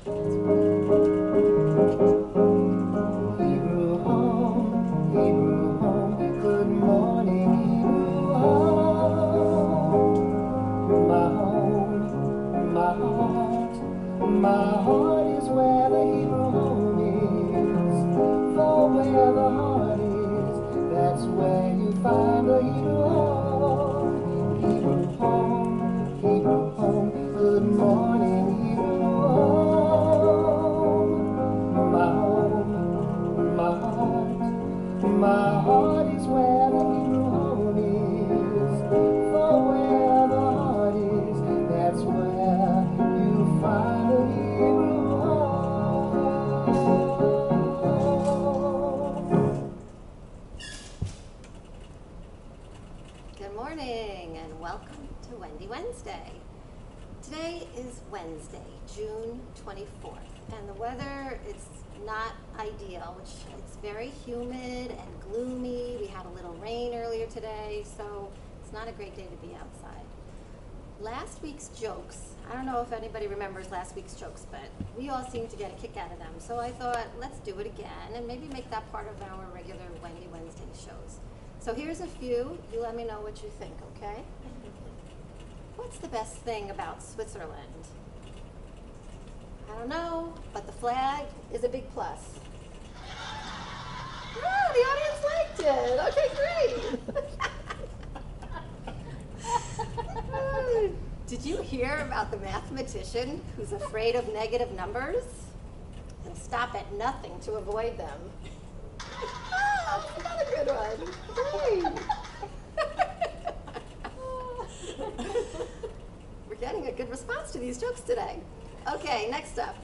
Hebrew home, good morning, Hebrew home. My heart is where the Hebrew home is. For where the heart is, that's where you find the Hebrew home. Hebrew home, good morning, Hebrew home. My heart is where the Hebrew home is. For where the heart is, that's where you find the Hebrew home. Good morning and welcome to Wendy Wednesday. Today is Wednesday, June 24th, and the weather is not ideal, which it's very humid and gloomy. We had a little rain earlier today, so it's not a great day to be outside. Last week's jokes, I don't know if anybody remembers last week's jokes, but we all seem to get a kick out of them. So I thought, let's do it again and maybe make that part of our regular Wendy Wednesday shows. So here's a few. You let me know what you think, okay? What's the best thing about Switzerland? I don't know, but the flag is a big plus. Oh, the audience liked it. Okay, great. Did you hear about the mathematician who's afraid of negative numbers and stop at nothing to avoid them? Oh, that's another good one. Great. We're getting a good response to these jokes today. Okay, next up.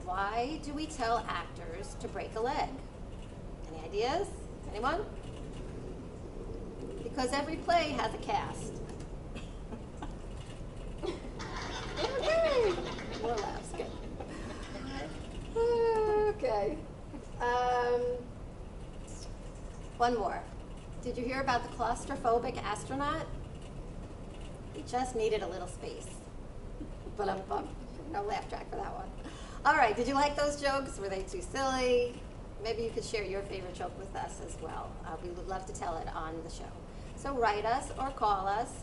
Why do we tell actors to break a leg? Any ideas? Anyone? Because every play has a cast. Okay. More laughs, good. Okay. One more. Did you hear about the claustrophobic astronaut? He just needed a little space. No laugh track for that one. All right, did you like those jokes? Were they too silly? Maybe you could share your favorite joke with us as well. We would love to tell it on the show. So write us or call us.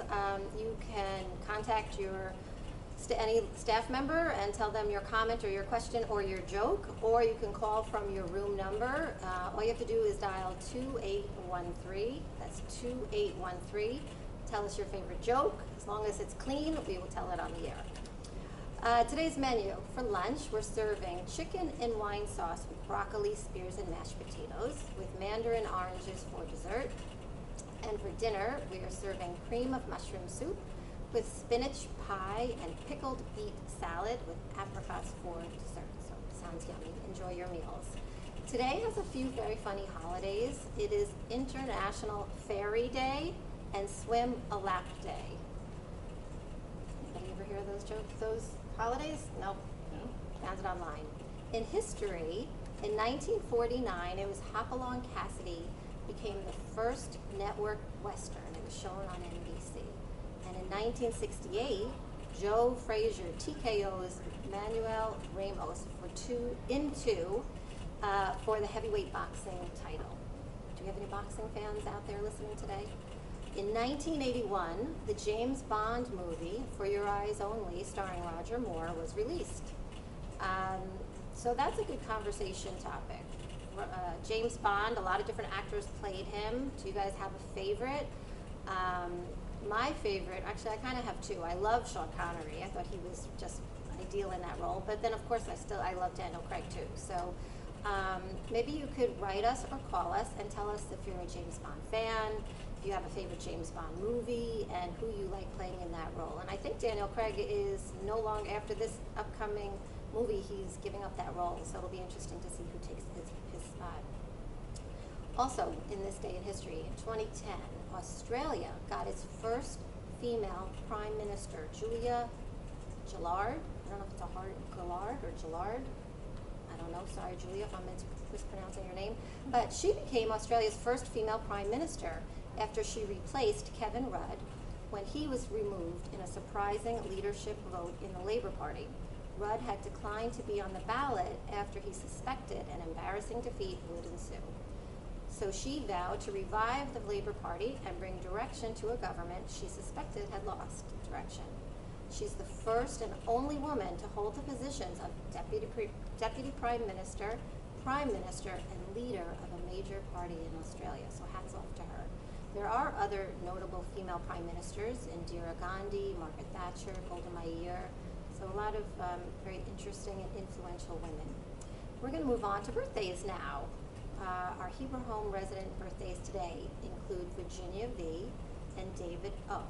You can contact any staff member and tell them your comment or your question or your joke, or you can call from your room number. All you have to do is dial 2813. That's 2813. Tell us your favorite joke. As long as it's clean, we will tell it on the air. Today's menu. For lunch, we're serving chicken and wine sauce with broccoli, spears, and mashed potatoes, with mandarin oranges for dessert. And for dinner, we are serving cream of mushroom soup with spinach pie and pickled beet salad with apricots for dessert. So sounds yummy. Enjoy your meals. Today has a few very funny holidays. It is International Fairy Day and Swim a Lap Day. Anybody ever hear of those holidays? Nope. Found it online. In history, in 1949, it was Hopalong Cassidy became the first network Western. It was shown on NBC. And in 1968, Joe Frazier TKO's Manuel Ramos for 2-2 for the heavyweight boxing title. Do we have any boxing fans out there listening today? In 1981, the James Bond movie, For Your Eyes Only, starring Roger Moore, was released. So that's a good conversation topic. James Bond, a lot of different actors played him. Do you guys have a favorite? My favorite, actually I kind of have two. I love Sean Connery. I thought he was just ideal in that role. But then of course I love Daniel Craig too. So maybe you could write us or call us and tell us if you're a James Bond fan, if you have a favorite James Bond movie, and who you like playing in that role. And I think Daniel Craig is no longer, after this upcoming movie, he's giving up that role. So it'll be interesting to see who takes his spot. Also, in this day in history, in 2010, Australia got its first female prime minister, Julia Gillard. I don't know if it's Gillard or Gillard. I don't know, sorry Julia if I'm mispronouncing your name. But she became Australia's first female prime minister after she replaced Kevin Rudd when he was removed in a surprising leadership vote in the Labour Party. Rudd had declined to be on the ballot after he suspected an embarrassing defeat would ensue. So she vowed to revive the Labor Party and bring direction to a government she suspected had lost direction. She's the first and only woman to hold the positions of Deputy Prime Minister, and leader of a major party in Australia, so hats off to her. There are other notable female prime ministers, Indira Gandhi, Margaret Thatcher, Golda Meir, so a lot of very interesting and influential women. We're going to move on to birthdays now. Our Hebrew Home resident birthdays today include Virginia V. and David O.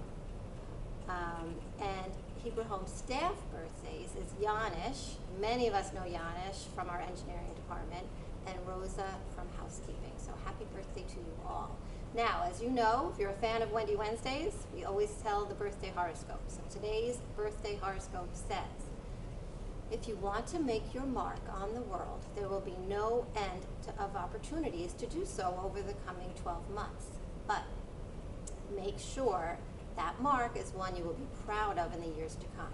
And Hebrew Home staff birthdays is Yanish. Many of us know Yanish from our engineering department, and Rosa from housekeeping. So happy birthday to you all. Now, as you know, if you're a fan of Wendy Wednesdays, we always tell the birthday horoscope. So today's birthday horoscope says, if you want to make your mark on the world, there will be no end of opportunities to do so over the coming 12 months. But make sure that mark is one you will be proud of in the years to come.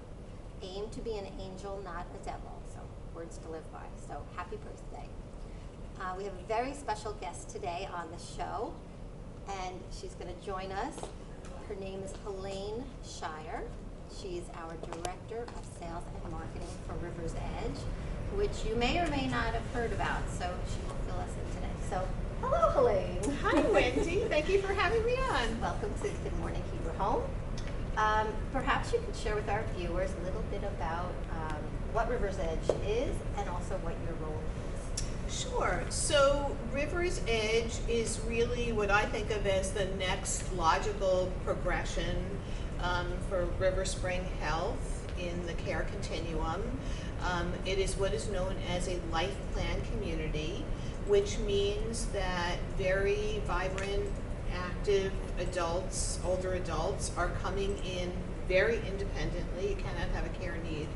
Aim to be an angel, not a devil. So words to live by. So happy birthday. We have a very special guest today on the show, and she's going to join us. Her name is Helayne Scheier. She's our Director of Sales and Marketing for River's Edge, which you may or may not have heard about, so she will fill us in today. So, hello, Helayne. Hi, Wendy. Thank you for having me on. Welcome to Good Morning Hebrew Home. Perhaps you could share with our viewers a little bit about what River's Edge is and also what your role is. Sure. So River's Edge is really what I think of as the next logical progression for RiverSpring Health in the care continuum. It is what is known as a life plan community, which means that very vibrant, active adults, older adults, are coming in very independently. You cannot have a care need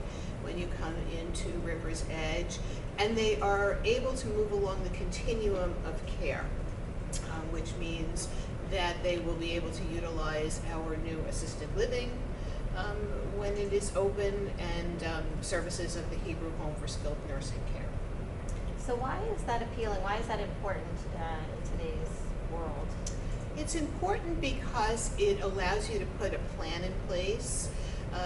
when you come into River's Edge, and they are able to move along the continuum of care, which means that they will be able to utilize our new assisted living when it is open, and services of the Hebrew Home for skilled nursing care. So why is that appealing? Why is that important in today's world? It's important because it allows you to put a plan in place.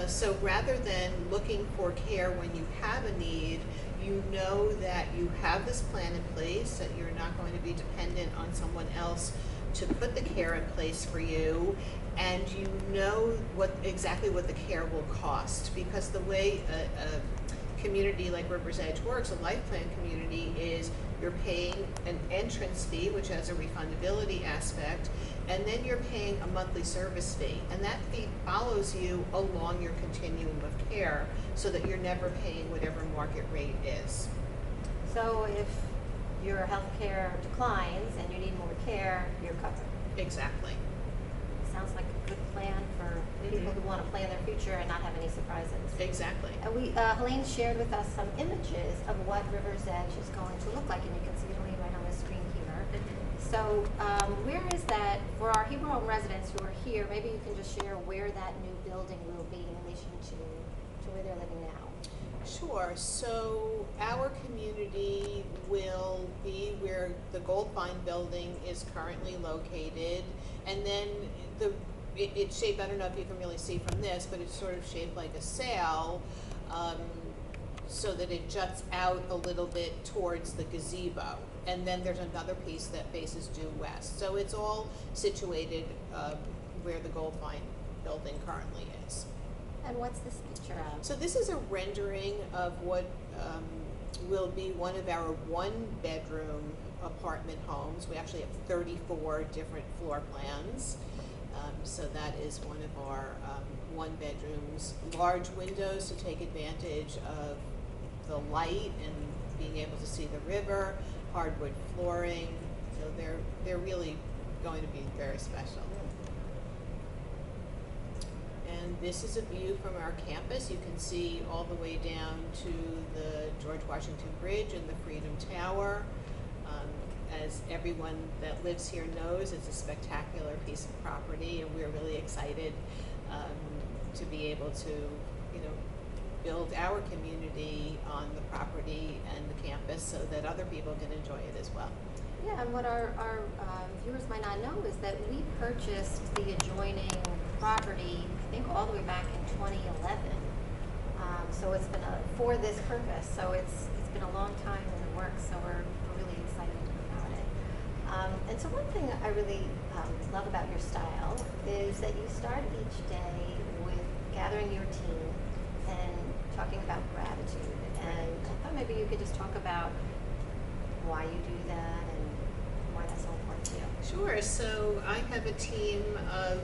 So rather than looking for care when you have a need, you know that you have this plan in place, that you're not going to be dependent on someone else to put the care in place for you, and you know exactly what the care will cost. Because the way a community like River's Edge works, a life plan community, is you're paying an entrance fee, which has a refundability aspect, and then you're paying a monthly service fee. And that fee follows you along your continuum of care, so that you're never paying whatever market rate is. So if your health care declines and you need more care, you're covered. Exactly. Sounds like a good plan for people who want to plan their future and not have any surprises. Exactly. And Helayne shared with us some images of what River's Edge is going to look like, and you can see Helayne right on the screen here. So where is that, for our Hebrew Home residents who are here, maybe you can just share where that new building will be in relation to where they're living now. Sure. So our community will be where the Goldvine building is currently located, and then it's shaped, I don't know if you can really see from this, but it's sort of shaped like a sail, so that it juts out a little bit towards the gazebo. And then there's another piece that faces due west. So it's all situated where the Goldvine building currently is. And what's this picture of? So this is a rendering of what will be one of our one-bedroom apartment homes. We actually have 34 different floor plans. So that is one of our one bedrooms. Large windows to take advantage of the light and being able to see the river. Hardwood flooring. So they're really going to be very special. And this is a view from our campus. You can see all the way down to the George Washington Bridge and the Freedom Tower. As everyone that lives here knows, it's a spectacular piece of property, and we're really excited to be able to, build our community on the property and the campus so that other people can enjoy it as well. Yeah, and what our viewers might not know is that we purchased the adjoining property, I think all the way back in 2011. So it's been for this purpose. So it's been a long time in the works. So we're really excited about it. And so one thing I really love about your style is that you start each day with gathering your team and talking about gratitude. And I thought maybe you could just talk about why you do that and why that's so important to you. Sure. So I have a team of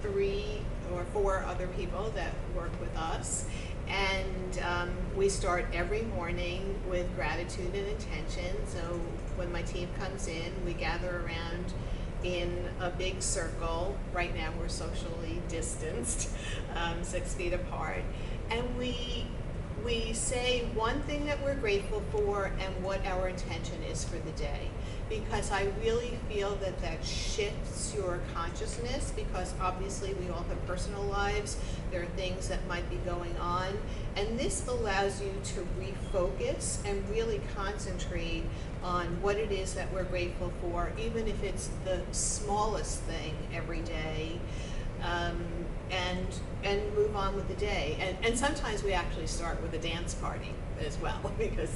3 or 4 other people that work with us, and we start every morning with gratitude and intention. So when my team comes in, we gather around in a big circle. Right now we're socially distanced, 6 feet apart, and we say one thing that we're grateful for and what our intention is for the day. Because I really feel that that shifts your consciousness, because obviously we all have personal lives. There are things that might be going on, and this allows you to refocus and really concentrate on what it is that we're grateful for, even if it's the smallest thing every day, and move on with the day. And sometimes we actually start with a dance party as well, because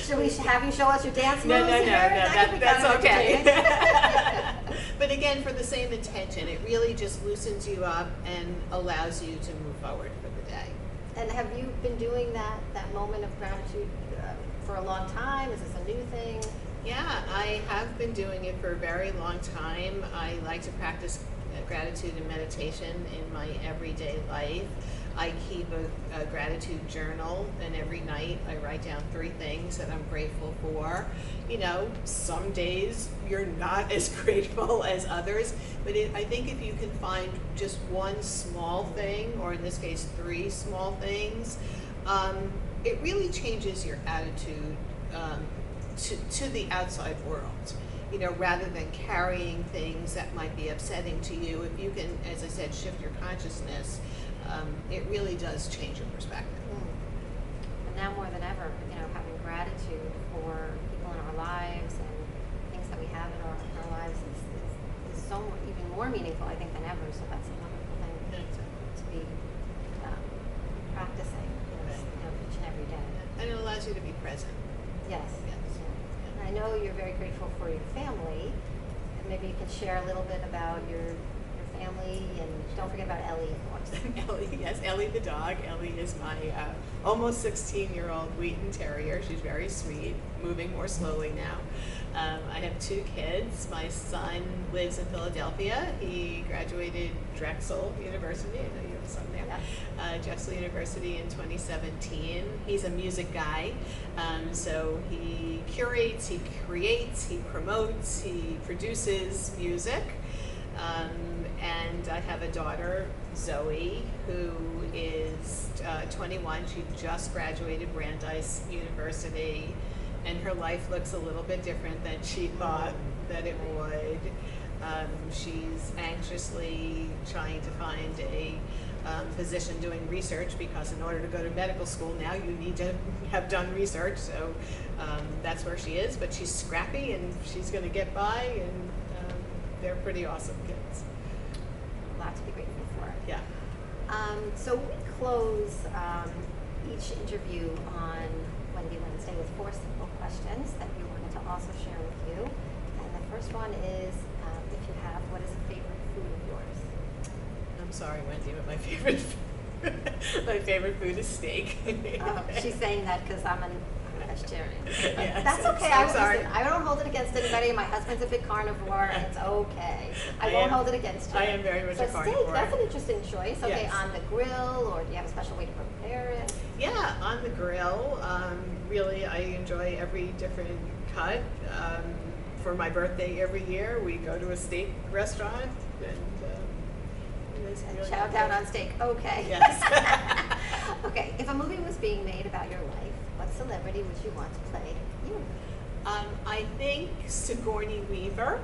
Should we have you show us your dance moves no, here? that's kind of okay. entertaining. But again, for the same intention, it really just loosens you up and allows you to move forward for the day. And have you been doing that moment of gratitude for a long time? Is this a new thing? Yeah, I have been doing it for a very long time. I like to practice gratitude and meditation in my everyday life. I keep a gratitude journal, and every night I write down 3 things that I'm grateful for. You know, some days you're not as grateful as others, but I think if you can find just one small thing, or in this case 3 small things, it really changes your attitude to the outside world. You know, rather than carrying things that might be upsetting to you, if you can, as I said, shift your consciousness, it really does change your perspective. And now more than ever, you know, having gratitude for people in our lives and things that we have in our lives is so even more meaningful, I think, than ever. So that's a wonderful thing to be practicing, you know, each and every day. And it allows you to be present. Yes. Yes. And I know you're very grateful for your family. And maybe you could share a little bit about your family, and don't forget about Ellie, of course. Ellie, yes, Ellie the dog. Ellie is my almost 16-year-old Wheaten Terrier. She's very sweet, moving more slowly now. I have 2 kids. My son lives in Philadelphia. He graduated Drexel University. I know you have a son there. Yeah. Drexel University in 2017. He's a music guy, so he curates, he creates, he promotes, he produces music. And I have a daughter, Zoe, who is 21. She just graduated Brandeis University, and her life looks a little bit different than she thought that it would. She's anxiously trying to find a position doing research, because in order to go to medical school now you need to have done research. So that's where she is, but she's scrappy and she's going to get by, and they're pretty awesome kids. A lot to be grateful for. Yeah. So we close each interview on Wendy Wednesday with 4 simple questions that we wanted to also share with you. And the first one is, if you have, what is a favorite food of yours? I'm sorry, Wendy, but my favorite food is steak. She's saying that because I'm a vegetarian. Yes, That's okay. I'm sorry. Listen, I don't hold it against anybody. My husband's a big carnivore, and it's okay. I won't hold it against you. I am very much so a carnivore. Steak, that's an interesting choice. Okay, Yes. on the grill, or do you have a special way to prepare it? Yeah, on the grill. Really, I enjoy every different cut. For my birthday every year, we go to a steak restaurant, and it's really Chow down on steak. Okay. Yes. Okay, if a movie was being made about your life, what celebrity would you want to play you? I think Sigourney Weaver.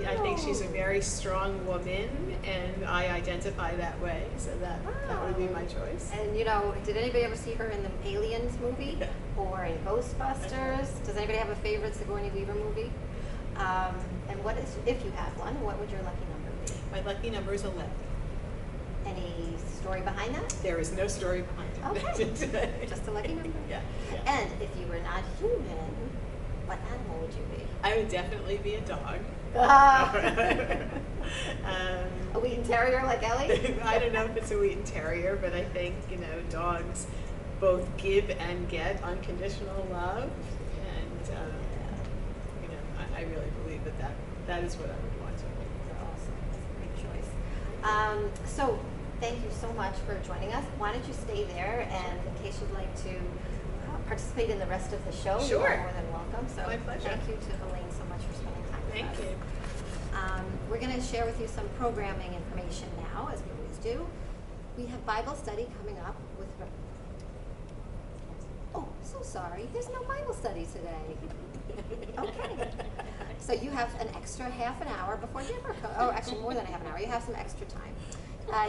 I think she's a very strong woman, and I identify that way, so that would be my choice. And you know, did anybody ever see her in the Aliens movie or in Ghostbusters? Does anybody have a favorite Sigourney Weaver movie? And what is, if you have one, what would your lucky number be? My lucky number is 11. Any story behind that? There is no story behind it. Okay, just a lucky number. Yeah. And if you were not human, what animal would you be? I would definitely be a dog. A Wheaten Terrier like Ellie? I don't know if it's a Wheaten Terrier, but I think, you know, dogs both give and get unconditional love, and you know, I really believe that is what I would want to be. That's awesome. That's a great choice. So thank you so much for joining us. Why don't you stay there, and in case you'd like to participate in the rest of the show, Sure. you're more than welcome. So My pleasure. thank you to Helayne so much for spending time with us. Thank you. We're going to share with you some programming information now, as we always do. We have Bible study coming up with. Oh, so sorry. There's no Bible study today. Okay. So you have an extra half an hour before Deborah comes. Oh, actually more than a half an hour. You have some extra time.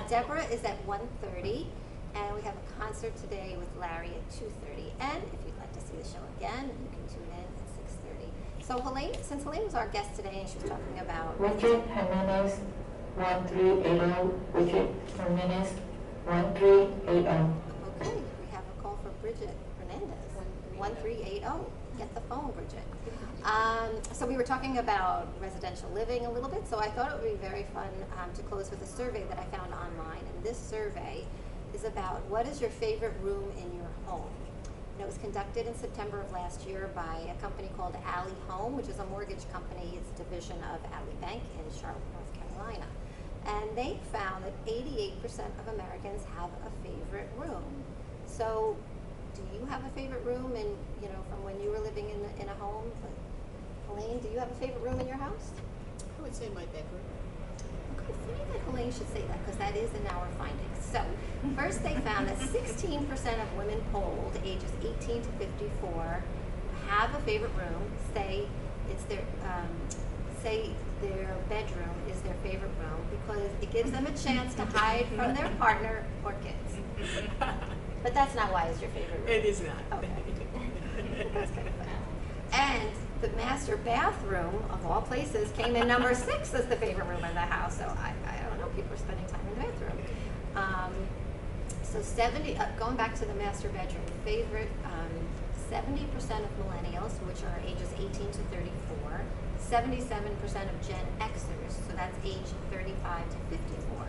Deborah is at 1:30, and we have a concert today with Larry at 2:30. And if you'd like to see the show again, you can tune in at 6:30. So Helayne, since Helayne was our guest today, and she was talking about Richard Jimenez 1380. Richard Jimenez 1380. Okay, we have a call for Bridget Hernandez, 1380. Get the phone, Bridget. So we were talking about residential living a little bit, so I thought it would be very fun to close with a survey that I found online. And this survey is about what is your favorite room in your home. And it was conducted in September of last year by a company called Alley Home, which is a mortgage company. It's a division of Alley Bank in Charlotte, North Carolina. And they found that 88% of Americans have a favorite room. So do you have a favorite room in, you know, from when you were living in a home? Helayne, do you have a favorite room in your house? I would say my bedroom. Okay, funny that Helayne should say that, because that is in our findings. So first they found that 16% of women polled ages 18 to 54 have a favorite room, say it's their bedroom is their favorite room because it gives them a chance to hide from their partner or kids. But that's not why it's your favorite room. It is not. Okay. That's kind of fun. And the master bathroom, of all places, came in number 6 as the favorite room in the house. So I don't know, people are spending time in the bathroom. So going back to the master bedroom, favorite, 70% of millennials, which are ages 18 to 34, 77% of Gen Xers, so that's age 35 to 54,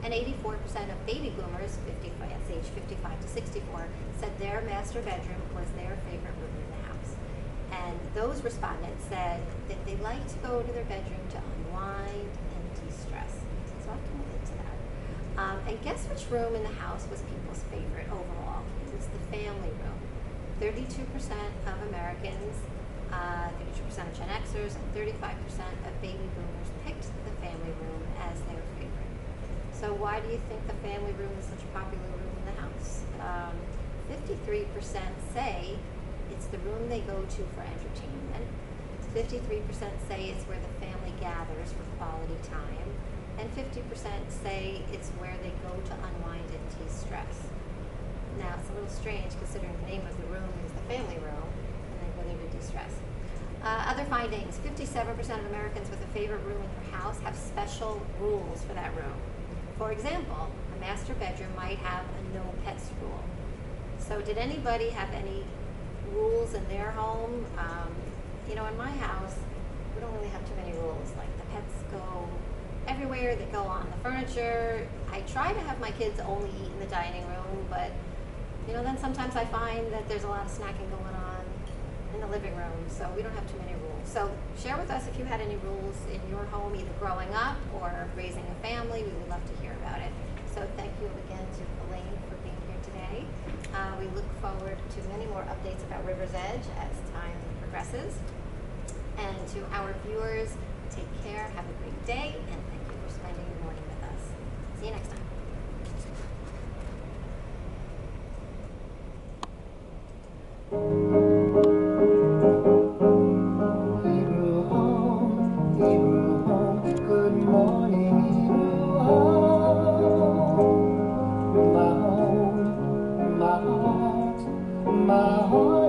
and 84% of baby boomers, that's age 55 to 64, said their master bedroom was their favorite room in the house. And those respondents said that they like to go to their bedroom to unwind and de-stress. So I can relate to that. And guess which room in the house was people's favorite overall? It was the family room. 32% of Americans, 32% of Gen Xers, and 35% of baby boomers picked the family room as their favorite. So why do you think the family room is such a popular room in the house? 53% say it's the room they go to for entertainment. 53% say it's where the family gathers for quality time. And 50% say it's where they go to unwind and de-stress. Now, it's a little strange considering the name of the room is the family room, and they go there to de-stress. Other findings, 57% of Americans with a favorite room in their house have special rules for that room. For example, a master bedroom might have a no pets rule. So did anybody have any rules in their home? You know, in my house, we don't really have too many rules. Like the pets go everywhere, they go on the furniture. I try to have my kids only eat in the dining room, but you know, then sometimes I find that there's a lot of snacking going on in the living room, so we don't have too many rules. So share with us if you had any rules in your home, either growing up or raising a family. We would love to hear about it. So thank you again to Helayne for being here today. We look forward to many more updates about River's Edge as time progresses. And to our viewers, take care, have a great day, and thank you for spending your morning with us. See you next time. Hebrew home, Hebrew My heart